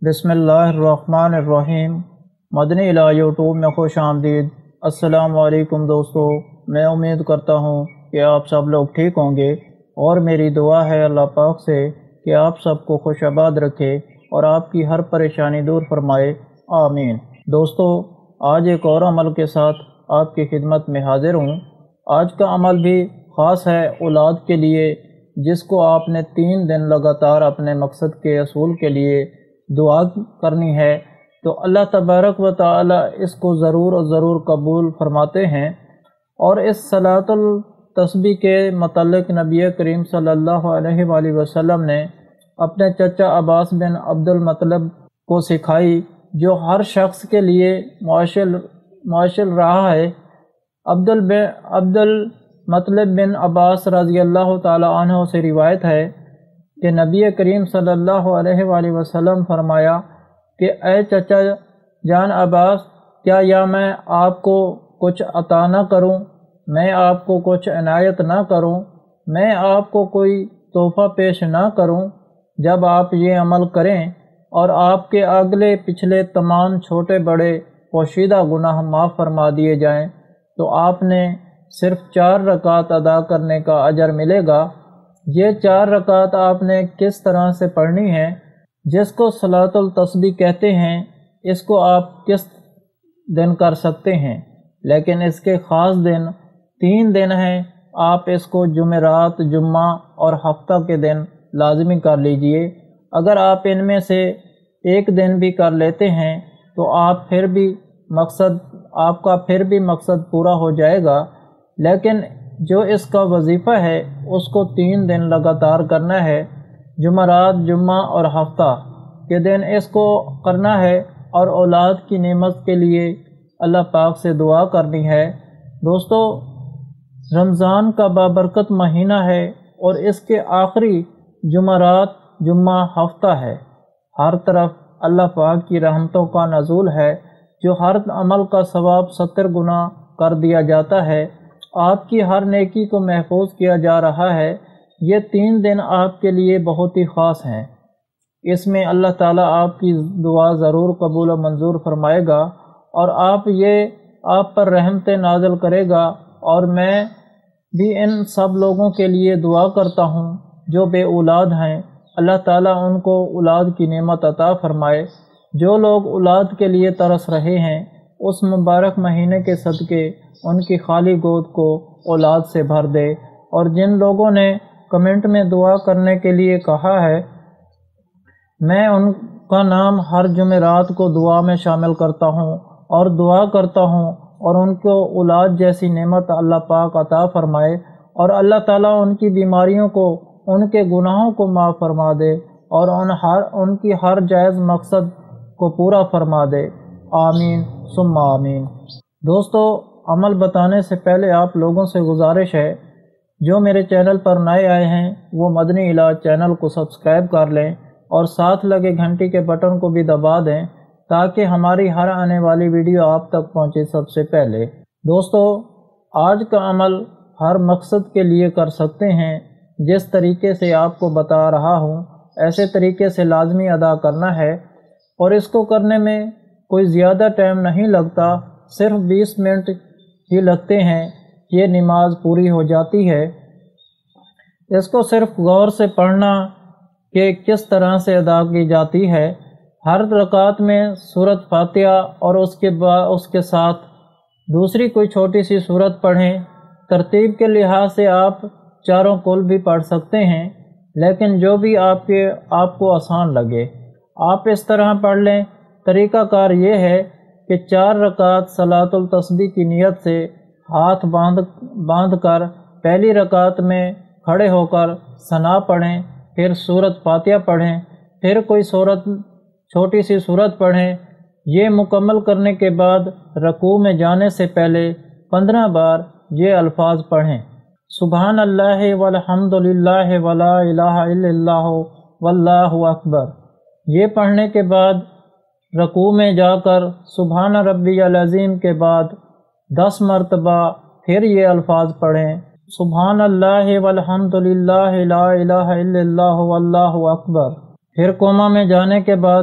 بسم اللہ الرحمن الرحیم۔ مدنی الہ یوٹیوب میں خوش آمدید۔ السلام علیکم دوستو، میں امید کرتا ہوں کہ آپ سب لوگ ٹھیک ہوں گے، اور میری دعا ہے اللہ پاک سے کہ آپ سب کو خوش آباد رکھے اور آپ کی ہر پریشانی دور فرمائے، آمین۔ دوستو، آج ایک اور عمل کے ساتھ آپ کی خدمت میں حاضر ہوں۔ آج کا عمل بھی خاص ہے اولاد کے لیے، جس کو آپ نے 3 دن لگاتار اپنے مقصد کے حصول کے لیے دعا کرنی ہے، تو اللہ تبارک و تعالی اس کو ضرور قبول فرماتے ہیں۔ اور اس صلاۃ التسبیح کے متعلق نبی کریم صلی اللہ علیہ وآلہ وسلم نے اپنے چچا عباس بن عبد المطلب کو سکھائی، جو ہر شخص کے لیے معاشر رہا ہے۔ عبد المطلب بن عباس رضی اللہ تعالی عنہ سے روایت ہے کہ نبی کریم صلی اللہ علیہ وآلہ وسلم فرمایا کہ اے چچا جان عباس، کیا میں آپ کو کچھ عطا نہ کروں، میں آپ کو کچھ عنایت نہ کروں، میں آپ کو کوئی تحفہ پیش نہ کروں؟ جب آپ یہ عمل کریں اور آپ کے اگلے پچھلے تمام چھوٹے بڑے پوشیدہ گناہ معاف فرما دیے جائیں، تو آپ نے صرف 4 رکعت ادا کرنے کا اجر ملے گا۔ یہ 4 رکعت آپ نے کس طرح سے پڑھنی ہے، جس کو صلاۃ التسبیح کہتے ہیں، اس کو آپ کس دن کر سکتے ہیں، لیکن اس کے خاص دن 3 دن ہیں۔ آپ اس کو جمعرات، جمعہ اور ہفتہ کے دن لازمی کر لیجئے۔ اگر آپ ان میں سے ایک دن بھی کر لیتے ہیں تو آپ کا پھر بھی مقصد پورا ہو جائے گا، لیکن جو اس کا وظیفہ ہے اس کو 3 دن لگاتار کرنا ہے۔ جمعرات، جمعہ اور ہفتہ کے دن اس کو کرنا ہے، اور اولاد کی نعمت کے لیے اللہ پاک سے دعا کرنی ہے۔ دوستو، رمضان کا بابرکت مہینہ ہے، اور اس کے آخری جمعرات، جمعہ، ہفتہ ہے۔ ہر طرف اللہ پاک کی رحمتوں کا نزول ہے، جو ہر عمل کا ثواب 70 گنا کر دیا جاتا ہے۔ آپ کی ہر نیکی کو محفوظ کیا جا رہا ہے۔ یہ 3 دن آپ کے لیے بہت ہی خاص ہیں۔ اس میں اللہ تعالیٰ آپ کی دعا ضرور قبول و منظور فرمائے گا، اور آپ پر رحمت نازل کرے گا۔ اور میں بھی ان سب لوگوں کے لیے دعا کرتا ہوں جو بے اولاد ہیں، اللہ تعالیٰ ان کو اولاد کی نعمت عطا فرمائے۔ جو لوگ اولاد کے لیے ترس رہے ہیں، اس مبارک مہینے کے صدقے ان کی خالی گود کو اولاد سے بھر دے۔ اور جن لوگوں نے کمنٹ میں دعا کرنے کے لیے کہا ہے، میں ان کا نام ہر جمعرات کو دعا میں شامل کرتا ہوں اور دعا کرتا ہوں، اور ان کو اولاد جیسی نعمت اللہ پاک عطا فرمائے، اور اللہ تعالیٰ ان کی بیماریوں کو، ان کے گناہوں کو معاف فرما دے، اور ان کی ہر جائز مقصد کو پورا فرما دے، آمین ثم آمین۔ دوستو، عمل بتانے سے پہلے آپ لوگوں سے گزارش ہے، جو میرے چینل پر نئے آئے ہیں وہ مدنی الہ چینل کو سبسکرائب کر لیں، اور ساتھ لگے گھنٹی کے بٹن کو بھی دبا دیں، تاکہ ہماری ہر آنے والی ویڈیو آپ تک پہنچے سب سے پہلے۔ دوستو، آج کا عمل ہر مقصد کے لیے کر سکتے ہیں۔ جس طریقے سے آپ کو بتا رہا ہوں، ایسے طریقے سے لازمی ادا کرنا ہے، اور اس کو کرنے میں کوئی زیادہ ٹائم نہیں لگتا، صرف 20 منٹ ہی لگتے ہیں، یہ نماز پوری ہو جاتی ہے۔ اس کو صرف غور سے پڑھنا کہ کس طرح سے ادا کی جاتی ہے۔ ہر رکعت میں سورۃ فاتحہ اور اس کے ساتھ دوسری کوئی چھوٹی سی سورت پڑھیں۔ ترتیب کے لحاظ سے آپ چاروں کل بھی پڑھ سکتے ہیں، لیکن جو بھی آپ کو آسان لگے آپ اس طرح پڑھ لیں۔ طریقہ کار یہ ہے کہ 4 رکعت صلاۃ التسبیح کی نیت سے ہاتھ باندھ کر پہلی رکعت میں کھڑے ہو کر ثنا پڑھیں، پھر سورۃ فاتحہ پڑھیں، پھر کوئی چھوٹی سی سورت پڑھیں۔ یہ مکمل کرنے کے بعد رکوع میں جانے سے پہلے 15 بار یہ الفاظ پڑھیں: سبحان اللہ والحمد للہ ولا الہ الا اللہ واللہ اکبر۔ یہ پڑھنے کے بعد رکوع میں جا کر سبحان ربی العظیم کے بعد 10 مرتبہ پھر یہ الفاظ پڑھیں: سبحان اللہ والحمد للہ لا الہ الا اللہ واللہ اکبر۔ پھر قوما میں جانے کے بعد